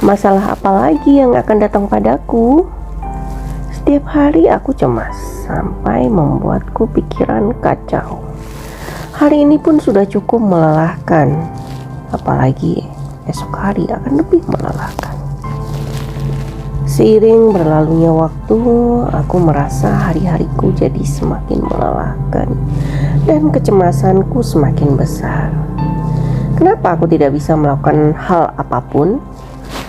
Masalah apa lagi yang akan datang padaku? Setiap hari aku cemas sampai membuatku pikiran kacau. Hari ini pun sudah cukup melelahkan, apalagi esok hari akan lebih melelahkan. Seiring berlalunya waktu, aku merasa hari-hariku jadi semakin melelahkan dan kecemasanku semakin besar. Kenapa aku tidak bisa melakukan hal apapun?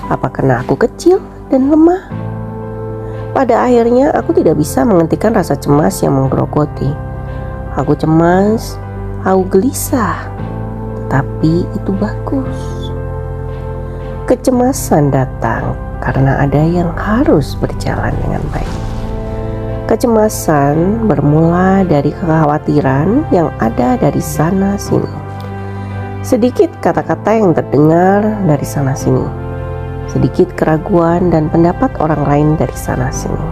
Apa karena aku kecil dan lemah? Pada akhirnya aku tidak bisa menghentikan rasa cemas yang menggerogoti. Aku cemas, aku gelisah, tapi itu bagus. Kecemasan datang karena ada yang harus berjalan dengan baik. Kecemasan bermula dari kekhawatiran yang ada dari sana sini. Sedikit kata-kata yang terdengar dari sana sini. Sedikit keraguan dan pendapat orang lain dari sana sini.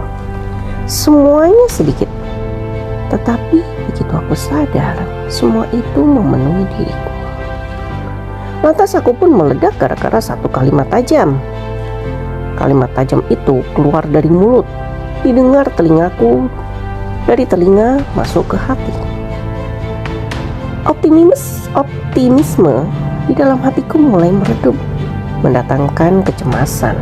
Semuanya sedikit. Tetapi begitu aku sadar, semua itu memenuhi diriku. Lantas aku pun meledak gara-gara satu kalimat tajam. Kalimat tajam itu keluar dari mulut, didengar telingaku, dari telinga masuk ke hati. Optimisme di dalam hatiku mulai meredup, mendatangkan kecemasan,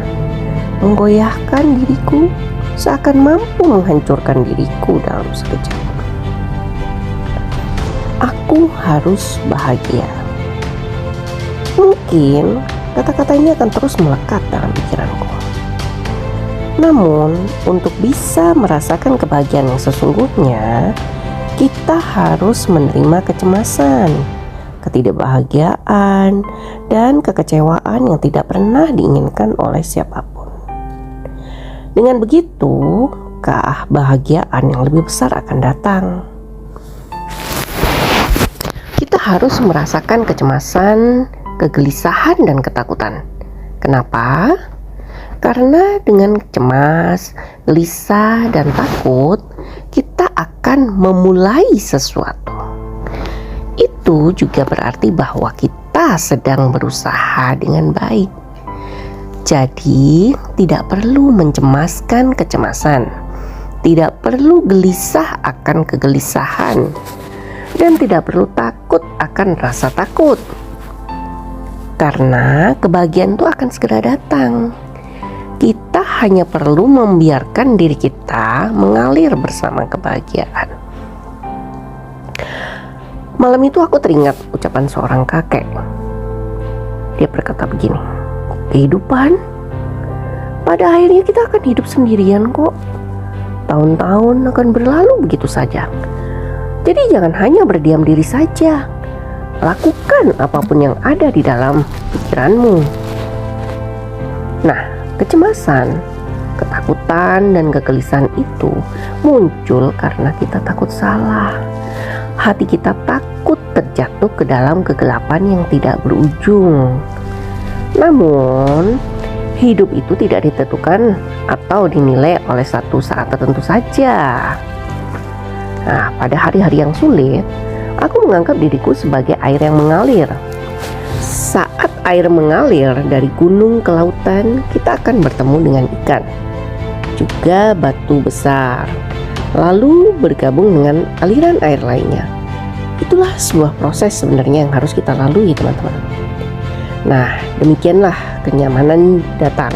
menggoyahkan diriku, seakan mampu menghancurkan diriku dalam sekejap. Aku harus bahagia. Mungkin kata-kata ini akan terus melekat dalam pikiranku. Namun, untuk bisa merasakan kebahagiaan yang sesungguhnya, kita harus menerima kecemasan, ketidakbahagiaan, dan kekecewaan yang tidak pernah diinginkan oleh siapapun. Dengan begitu, kebahagiaan yang lebih besar akan datang. Kita harus merasakan kecemasan, kegelisahan, dan ketakutan. Kenapa? Karena dengan cemas, gelisah, dan takut, kita akan memulai sesuatu. Itu juga berarti bahwa kita sedang berusaha dengan baik. Jadi, tidak perlu mencemaskan kecemasan, tidak perlu gelisah akan kegelisahan, dan tidak perlu takut akan rasa takut. Karena kebahagiaan itu akan segera datang. Kita hanya perlu membiarkan diri kita mengalir bersama kebahagiaan. Malam itu aku teringat ucapan seorang kakek. Dia berkata begini, kehidupan pada akhirnya kita akan hidup sendirian kok. Tahun-tahun akan berlalu begitu saja. Jadi jangan hanya berdiam diri saja. Lakukan apapun yang ada di dalam pikiranmu. Nah, kecemasan, ketakutan, dan kegelisahan itu muncul karena kita takut salah. Hati kita takut terjatuh ke dalam kegelapan yang tidak berujung. Namun, hidup itu tidak ditentukan atau dinilai oleh satu saat tertentu saja. Nah, pada hari-hari yang sulit, aku menganggap diriku sebagai air yang mengalir. Saat air mengalir dari gunung ke lautan, kita akan bertemu dengan ikan, juga batu besar, lalu bergabung dengan aliran air lainnya. Itulah sebuah proses sebenarnya yang harus kita lalui, teman-teman. Nah, demikianlah kenyamanan datang.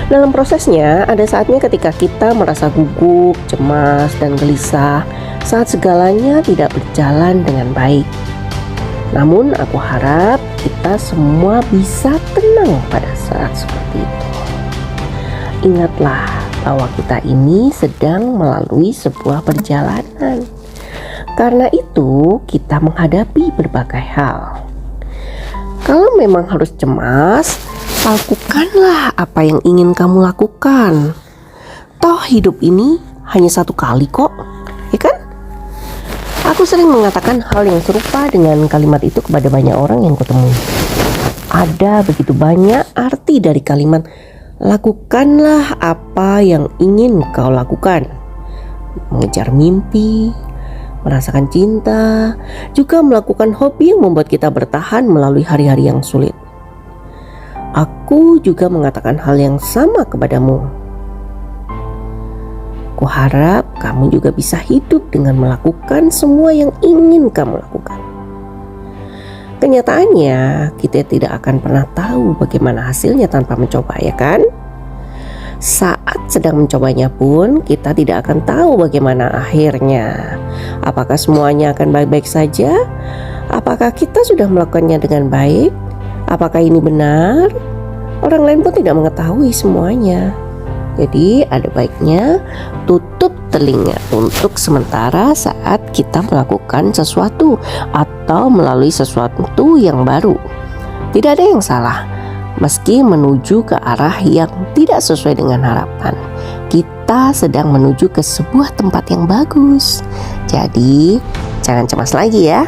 Dalam prosesnya, ada saatnya ketika kita merasa gugup, cemas, dan gelisah saat segalanya tidak berjalan dengan baik. Namun aku harap kita semua bisa tenang pada saat seperti itu. Ingatlah bahwa kita ini sedang melalui sebuah perjalanan. Karena itu kita menghadapi berbagai hal. Kalau memang harus cemas, lakukanlah apa yang ingin kamu lakukan. Toh hidup ini hanya satu kali kok, ya kan? Aku sering mengatakan hal yang serupa dengan kalimat itu kepada banyak orang yang kutemui. Ada begitu banyak arti dari kalimat lakukanlah apa yang ingin kau lakukan. Mengejar mimpi, merasakan cinta, juga melakukan hobi yang membuat kita bertahan melalui hari-hari yang sulit. Aku juga mengatakan hal yang sama kepadamu. Kuharap kamu juga bisa hidup dengan melakukan semua yang ingin kamu lakukan. Kenyataannya, kita tidak akan pernah tahu bagaimana hasilnya tanpa mencoba, ya kan? Saat sedang mencobanya pun, kita tidak akan tahu bagaimana akhirnya. Apakah semuanya akan baik-baik saja? Apakah kita sudah melakukannya dengan baik? Apakah ini benar? Orang lain pun tidak mengetahui semuanya. Jadi ada baiknya tutup telinga untuk sementara saat kita melakukan sesuatu atau melalui sesuatu yang baru. Tidak ada yang salah, meski menuju ke arah yang tidak sesuai dengan harapan. Kita sedang menuju ke sebuah tempat yang bagus. Jadi jangan cemas lagi ya.